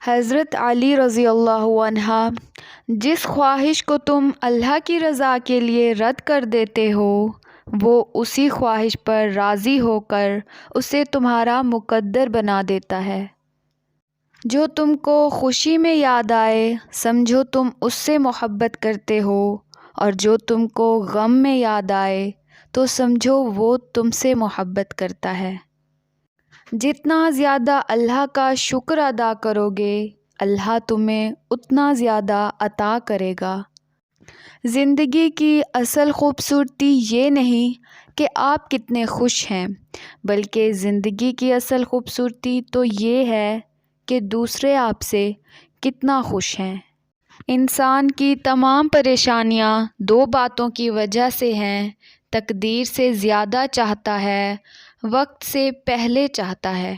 حضرت علی رضی اللہ عنہ، جس خواہش کو تم اللہ کی رضا کے لیے رد کر دیتے ہو، وہ اسی خواہش پر راضی ہو کر اسے تمہارا مقدر بنا دیتا ہے۔ جو تم کو خوشی میں یاد آئے سمجھو تم اس سے محبت کرتے ہو، اور جو تم کو غم میں یاد آئے تو سمجھو وہ تم سے محبت کرتا ہے۔ جتنا زیادہ اللہ کا شکر ادا کرو گے، اللہ تمہیں اتنا زیادہ عطا کرے گا۔ زندگی کی اصل خوبصورتی یہ نہیں کہ آپ کتنے خوش ہیں، بلکہ زندگی کی اصل خوبصورتی تو یہ ہے کہ دوسرے آپ سے کتنا خوش ہیں۔ انسان کی تمام پریشانیاں دو باتوں کی وجہ سے ہیں: تقدیر سے زیادہ چاہتا ہے، وقت سے پہلے چاہتا ہے۔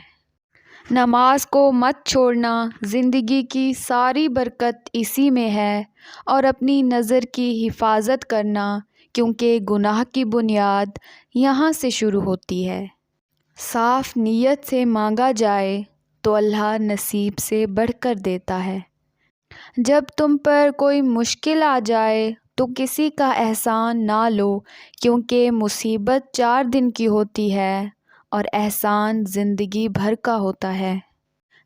نماز کو مت چھوڑنا، زندگی کی ساری برکت اسی میں ہے، اور اپنی نظر کی حفاظت کرنا، کیونکہ گناہ کی بنیاد یہاں سے شروع ہوتی ہے۔ صاف نیت سے مانگا جائے تو اللہ نصیب سے بڑھ کر دیتا ہے۔ جب تم پر کوئی مشکل آ جائے تو کسی کا احسان نہ لو، کیونکہ مصیبت 4 دن کی ہوتی ہے اور احسان زندگی بھر کا ہوتا ہے۔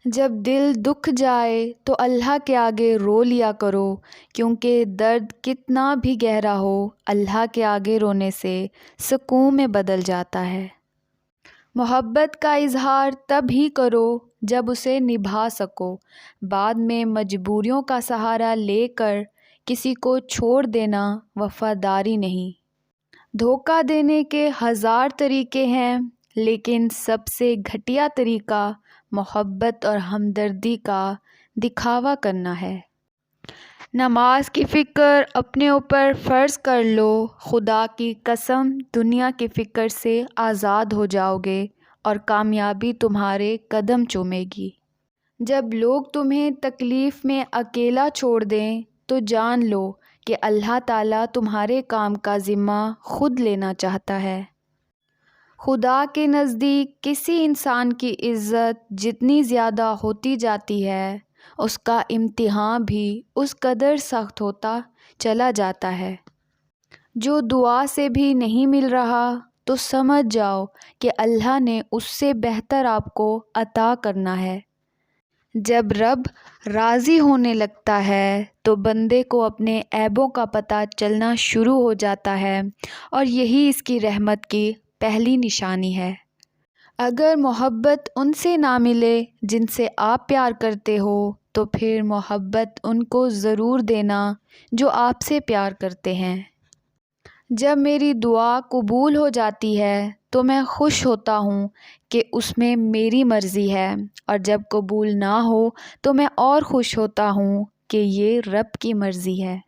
جب دل دکھ جائے تو اللہ کے آگے رو لیا کرو، کیونکہ درد کتنا بھی گہرا ہو، اللہ کے آگے رونے سے سکون میں بدل جاتا ہے۔ محبت کا اظہار تب ہی کرو جب اسے نبھا سکو، بعد میں مجبوریوں کا سہارا لے کر کسی کو چھوڑ دینا وفاداری نہیں۔ دھوکہ دینے کے 1000 طریقے ہیں، لیکن سب سے گھٹیا طریقہ محبت اور ہمدردی کا دکھاوا کرنا ہے۔ نماز کی فکر اپنے اوپر فرض کر لو، خدا کی قسم دنیا کی فکر سے آزاد ہو جاؤ گے اور کامیابی تمہارے قدم چومے گی۔ جب لوگ تمہیں تکلیف میں اکیلا چھوڑ دیں تو جان لو کہ اللہ تعالیٰ تمہارے کام کا ذمہ خود لینا چاہتا ہے۔ خدا کے نزدیک کسی انسان کی عزت جتنی زیادہ ہوتی جاتی ہے، اس کا امتحان بھی اس قدر سخت ہوتا چلا جاتا ہے۔ جو دعا سے بھی نہیں مل رہا تو سمجھ جاؤ کہ اللہ نے اس سے بہتر آپ کو عطا کرنا ہے۔ جب رب راضی ہونے لگتا ہے تو بندے کو اپنے عیبوں کا پتہ چلنا شروع ہو جاتا ہے، اور یہی اس کی رحمت کی پہلی نشانی ہے۔ اگر محبت ان سے نہ ملے جن سے آپ پیار کرتے ہو تو پھر محبت ان کو ضرور دینا جو آپ سے پیار کرتے ہیں۔ جب میری دعا قبول ہو جاتی ہے تو میں خوش ہوتا ہوں کہ اس میں میری مرضی ہے، اور جب قبول نہ ہو تو میں اور خوش ہوتا ہوں کہ یہ رب کی مرضی ہے۔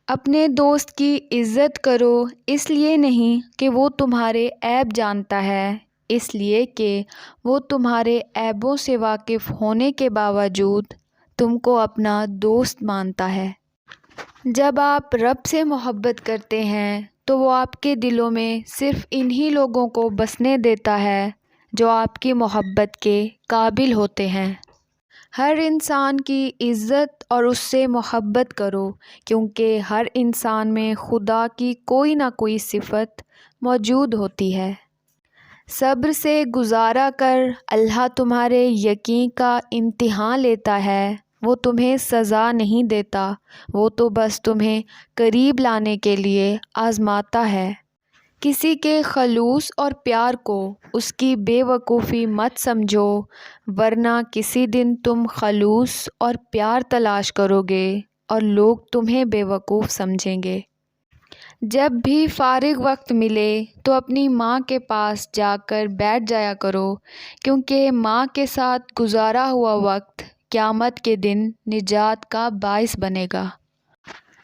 اپنے دوست کی عزت کرو، اس لیے نہیں کہ وہ تمہارے عیب جانتا ہے، اس لیے کہ وہ تمہارے عیبوں سے واقف ہونے کے باوجود تم کو اپنا دوست مانتا ہے۔ جب آپ رب سے محبت کرتے ہیں تو وہ آپ کے دلوں میں صرف انہی لوگوں کو بسنے دیتا ہے جو آپ کی محبت کے قابل ہوتے ہیں۔ ہر انسان کی عزت اور اس سے محبت کرو، کیونکہ ہر انسان میں خدا کی کوئی نہ کوئی صفت موجود ہوتی ہے۔ صبر سے گزارا کر اللہ تمہارے یقین کا امتحان لیتا ہے۔ وہ تمہیں سزا نہیں دیتا، وہ تو بس تمہیں قریب لانے کے لیے آزماتا ہے۔ کسی کے خلوص اور پیار کو اس کی بے وقوفی مت سمجھو، ورنہ کسی دن تم خلوص اور پیار تلاش کرو گے اور لوگ تمہیں بے وقوف سمجھیں گے۔ جب بھی فارغ وقت ملے تو اپنی ماں کے پاس جا کر بیٹھ جایا کرو، کیونکہ ماں کے ساتھ گزارا ہوا وقت قیامت کے دن نجات کا باعث بنے گا۔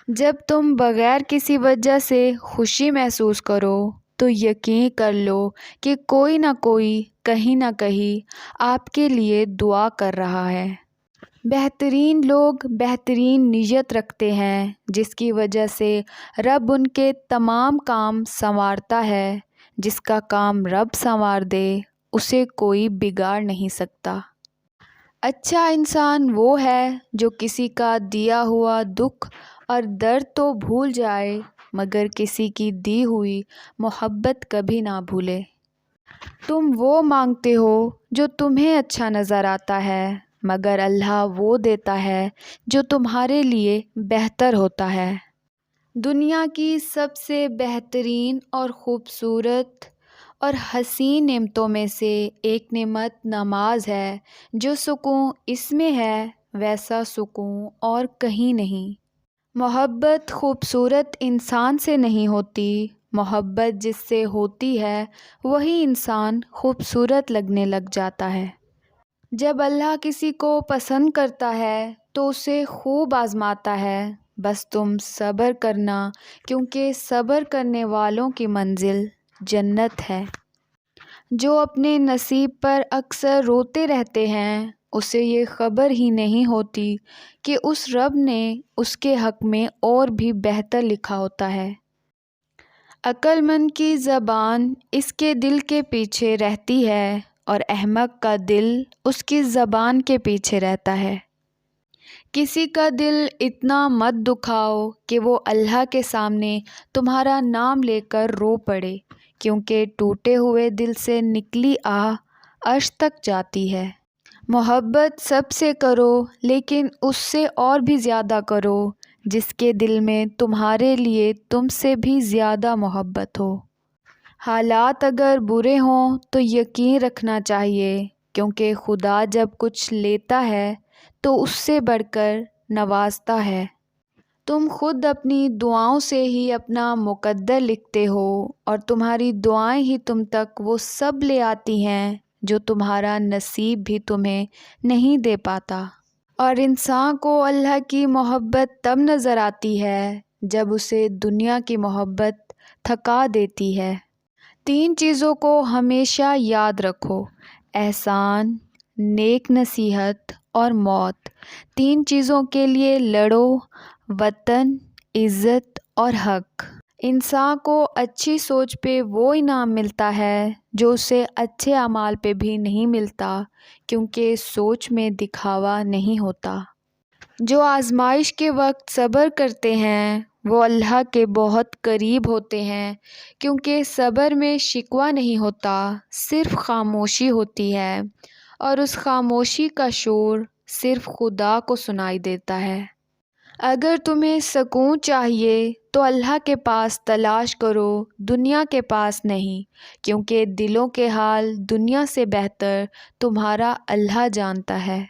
جب تم بغیر کسی وجہ سے خوشی محسوس کرو تو یقین کر لو کہ کوئی نہ کوئی کہیں نہ کہیں آپ کے لیے دعا کر رہا ہے۔ بہترین لوگ بہترین نیت رکھتے ہیں، جس کی وجہ سے رب ان کے تمام کام سنوارتا ہے۔ جس کا کام رب سنوار دے اسے کوئی بگاڑ نہیں سکتا۔ اچھا انسان وہ ہے جو کسی کا دیا ہوا دکھ اور درد تو بھول جائے مگر کسی کی دی ہوئی محبت کبھی نہ بھولے۔ تم وہ مانگتے ہو جو تمہیں اچھا نظر آتا ہے مگر اللہ وہ دیتا ہے جو تمہارے لیے بہتر ہوتا ہے۔ دنیا کی سب سے بہترین اور خوبصورت اور حسین نعمتوں میں سے ایک نعمت نماز ہے۔ جو سکون اس میں ہے ویسا سکون اور کہیں نہیں۔ محبت خوبصورت انسان سے نہیں ہوتی، محبت جس سے ہوتی ہے وہی انسان خوبصورت لگنے لگ جاتا ہے۔ جب اللہ کسی کو پسند کرتا ہے تو اسے خوب آزماتا ہے، بس تم صبر کرنا کیونکہ صبر کرنے والوں کی منزل جنت ہے۔ جو اپنے نصیب پر اکثر روتے رہتے ہیں اسے یہ خبر ہی نہیں ہوتی کہ اس رب نے اس کے حق میں اور بھی بہتر لکھا ہوتا ہے۔ عقل مند کی زبان اس کے دل کے پیچھے رہتی ہے اور احمق کا دل اس کی زبان کے پیچھے رہتا ہے۔ کسی کا دل اتنا مت دکھاؤ کہ وہ اللہ کے سامنے تمہارا نام لے کر رو پڑے، کیونکہ ٹوٹے ہوئے دل سے نکلی آہ عرش تک جاتی ہے۔ محبت سب سے کرو لیکن اس سے اور بھی زیادہ کرو جس کے دل میں تمہارے لیے تم سے بھی زیادہ محبت ہو۔ حالات اگر برے ہوں تو یقین رکھنا چاہیے، کیونکہ خدا جب کچھ لیتا ہے تو اس سے بڑھ کر نوازتا ہے۔ تم خود اپنی دعاؤں سے ہی اپنا مقدر لکھتے ہو اور تمہاری دعائیں ہی تم تک وہ سب لے آتی ہیں جو تمہارا نصیب بھی تمہیں نہیں دے پاتا۔ اور انسان کو اللہ کی محبت تب نظر آتی ہے جب اسے دنیا کی محبت تھکا دیتی ہے۔ 3 چیزوں کو ہمیشہ یاد رکھو: احسان، نیک نصیحت اور موت۔ 3 چیزوں کے لیے لڑو: وطن، عزت اور حق۔ انسان کو اچھی سوچ پہ وہ انعام ملتا ہے جو اسے اچھے اعمال پہ بھی نہیں ملتا، کیونکہ سوچ میں دکھاوا نہیں ہوتا۔ جو آزمائش کے وقت صبر کرتے ہیں وہ اللہ کے بہت قریب ہوتے ہیں، کیونکہ صبر میں شکوہ نہیں ہوتا، صرف خاموشی ہوتی ہے، اور اس خاموشی کا شور صرف خدا کو سنائی دیتا ہے۔ اگر تمہیں سکون چاہیے تو اللہ کے پاس تلاش کرو، دنیا کے پاس نہیں، کیونکہ دلوں کے حال دنیا سے بہتر تمہارا اللہ جانتا ہے۔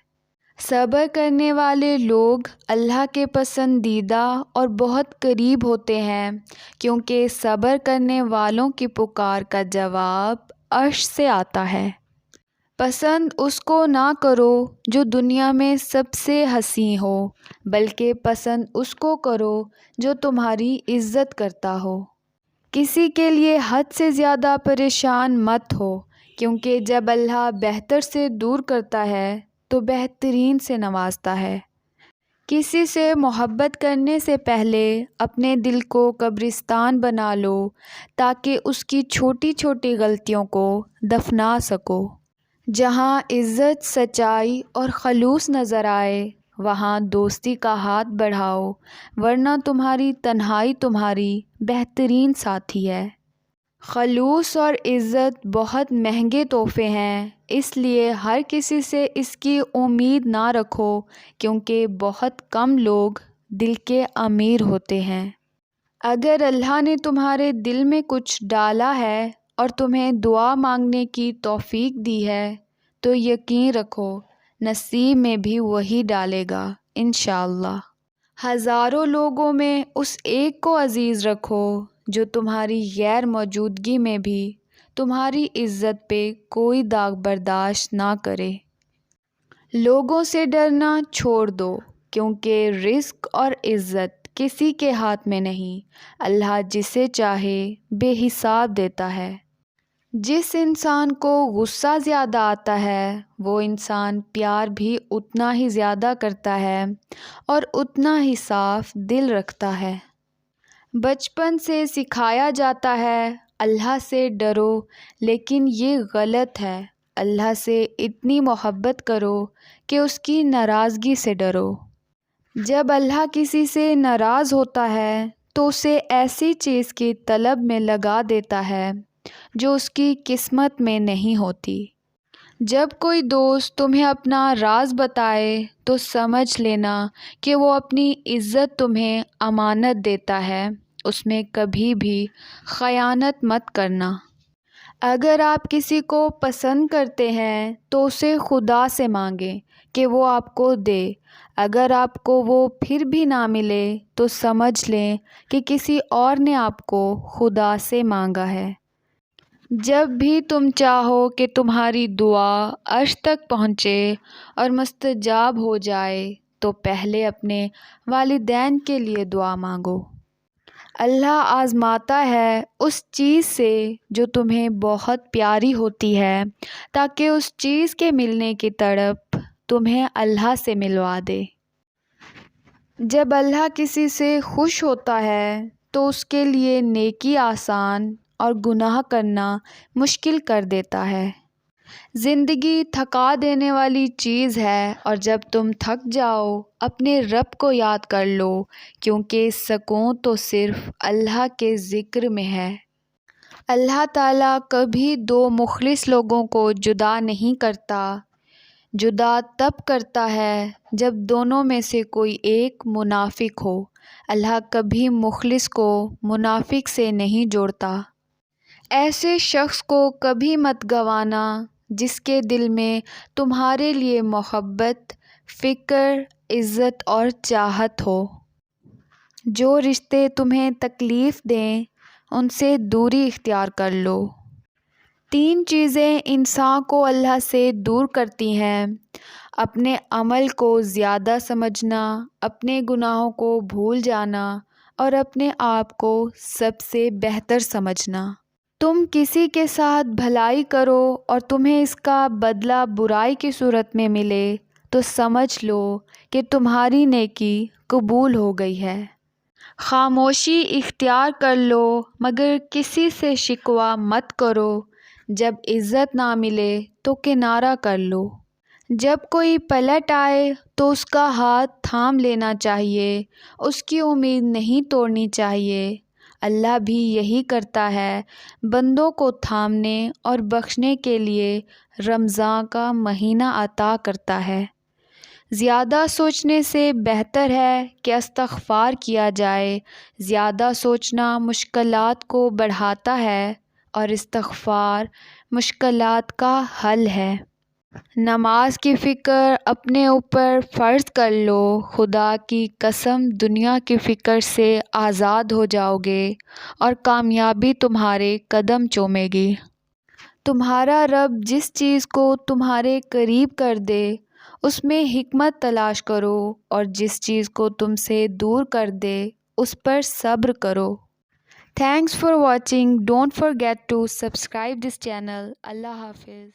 صبر کرنے والے لوگ اللہ کے پسندیدہ اور بہت قریب ہوتے ہیں، کیونکہ صبر کرنے والوں کی پکار کا جواب عرش سے آتا ہے۔ پسند اس کو نہ کرو جو دنیا میں سب سے حسین ہو، بلکہ پسند اس کو کرو جو تمہاری عزت کرتا ہو۔ کسی کے لیے حد سے زیادہ پریشان مت ہو، کیونکہ جب اللہ بہتر سے دور کرتا ہے تو بہترین سے نوازتا ہے۔ کسی سے محبت کرنے سے پہلے اپنے دل کو قبرستان بنا لو تاکہ اس کی چھوٹی چھوٹی غلطیوں کو دفنا سکو۔ جہاں عزت، سچائی اور خلوص نظر آئے وہاں دوستی کا ہاتھ بڑھاؤ، ورنہ تمہاری تنہائی تمہاری بہترین ساتھی ہے۔ خلوص اور عزت بہت مہنگے تحفے ہیں، اس لیے ہر کسی سے اس کی امید نہ رکھو، کیونکہ بہت کم لوگ دل کے امیر ہوتے ہیں۔ اگر اللہ نے تمہارے دل میں کچھ ڈالا ہے اور تمہیں دعا مانگنے کی توفیق دی ہے تو یقین رکھو نصیب میں بھی وہی ڈالے گا انشاءاللہ۔ ہزاروں لوگوں میں اس ایک کو عزیز رکھو جو تمہاری غیر موجودگی میں بھی تمہاری عزت پہ کوئی داغ برداشت نہ کرے۔ لوگوں سے ڈرنا چھوڑ دو، کیونکہ رزق اور عزت کسی کے ہاتھ میں نہیں، اللہ جسے چاہے بے حساب دیتا ہے۔ جس انسان کو غصہ زیادہ آتا ہے وہ انسان پیار بھی اتنا ہی زیادہ کرتا ہے اور اتنا ہی صاف دل رکھتا ہے۔ بچپن سے سکھایا جاتا ہے اللہ سے ڈرو، لیکن یہ غلط ہے۔ اللہ سے اتنی محبت کرو کہ اس کی ناراضگی سے ڈرو۔ جب اللہ کسی سے ناراض ہوتا ہے تو اسے ایسی چیز کی طلب میں لگا دیتا ہے جو اس کی قسمت میں نہیں ہوتی۔ جب کوئی دوست تمہیں اپنا راز بتائے تو سمجھ لینا کہ وہ اپنی عزت تمہیں امانت دیتا ہے، اس میں کبھی بھی خیانت مت کرنا۔ اگر آپ کسی کو پسند کرتے ہیں تو اسے خدا سے مانگیں کہ وہ آپ کو دے۔ اگر آپ کو وہ پھر بھی نہ ملے تو سمجھ لیں کہ کسی اور نے آپ کو خدا سے مانگا ہے۔ جب بھی تم چاہو کہ تمہاری دعا عرش تک پہنچے اور مستجاب ہو جائے تو پہلے اپنے والدین کے لیے دعا مانگو۔ اللہ آزماتا ہے اس چیز سے جو تمہیں بہت پیاری ہوتی ہے تاکہ اس چیز کے ملنے کی تڑپ تمہیں اللہ سے ملوا دے۔ جب اللہ کسی سے خوش ہوتا ہے تو اس کے لیے نیکی آسان اور گناہ کرنا مشکل کر دیتا ہے۔ زندگی تھکا دینے والی چیز ہے اور جب تم تھک جاؤ اپنے رب کو یاد کر لو، کیونکہ سکون تو صرف اللہ کے ذکر میں ہے۔ اللہ تعالیٰ کبھی دو مخلص لوگوں کو جدا نہیں کرتا، جدا تب کرتا ہے جب دونوں میں سے کوئی ایک منافق ہو۔ اللہ کبھی مخلص کو منافق سے نہیں جوڑتا۔ ایسے شخص کو کبھی مت گنوانا جس کے دل میں تمہارے لیے محبت، فکر، عزت اور چاہت ہو۔ جو رشتے تمہیں تکلیف دیں ان سے دوری اختیار کر لو۔ 3 چیزیں انسان کو اللہ سے دور کرتی ہیں: اپنے عمل کو زیادہ سمجھنا، اپنے گناہوں کو بھول جانا اور اپنے آپ کو سب سے بہتر سمجھنا۔ تم کسی کے ساتھ بھلائی کرو اور تمہیں اس کا بدلہ برائی کی صورت میں ملے تو سمجھ لو کہ تمہاری نیکی قبول ہو گئی ہے۔ خاموشی اختیار کر لو مگر کسی سے شکوہ مت کرو۔ جب عزت نہ ملے تو کنارہ کر لو۔ جب کوئی پلٹ آئے تو اس کا ہاتھ تھام لینا چاہیے، اس کی امید نہیں توڑنی چاہیے۔ اللہ بھی یہی کرتا ہے، بندوں کو تھامنے اور بخشنے کے لیے رمضان کا مہینہ عطا کرتا ہے۔ زیادہ سوچنے سے بہتر ہے کہ استغفار کیا جائے۔ زیادہ سوچنا مشکلات کو بڑھاتا ہے اور استغفار مشکلات کا حل ہے۔ نماز کی فکر اپنے اوپر فرض کر لو، خدا کی قسم دنیا کی فکر سے آزاد ہو جاؤ گے اور کامیابی تمہارے قدم چومے گی۔ تمہارا رب جس چیز کو تمہارے قریب کر دے اس میں حکمت تلاش کرو اور جس چیز کو تم سے دور کر دے اس پر صبر کرو۔ Thanks for watching. Don't forget to subscribe this channel. اللہ حافظ.